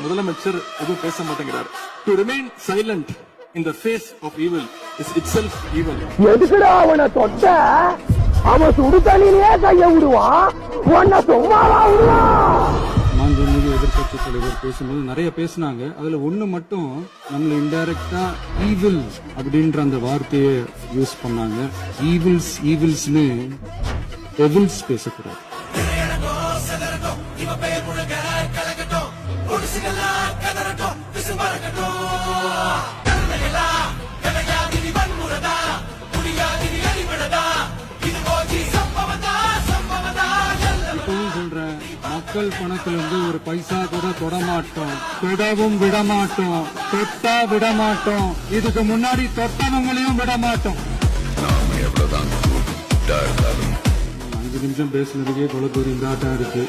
முதலமைச்சர் எதுவும் பேச மாட்டேங்கிறார். To remain silent in the face of evil is itself evil. எதுக்குடா அவனை தொட்ட? அவன் சுடு தண்ணியிலே கைய விடுவான், உன்னை சும்மாவா விடுவான்? மாண்புமிகு எதிர்கட்சி தலைவர் பேசும்போது நிறைய பேசினாங்க. அதுல ஒண்ணு மட்டும் நம்மள இன்டைரக்டா ஈவில் அப்படின்ற அந்த வார்த்தையை யூஸ் பண்ணாங்க. ஈவில்ஸ்னு டெவில்ஸ் பேசக்கூடாது. சொல்றேன், மக்கள் பணத்துல இருந்து ஒரு பைசா கூட தொடமாட்டோம், தொடவும் விடமாட்டோம், தொட்டா விடமாட்டோம், இதுக்கு முன்னாடி தொட்டவங்களையும் விடமாட்டோம். 5 நிமிஷம் பேசுனதுக்கே கொலை புரிந்தாட்டம் இருக்கு.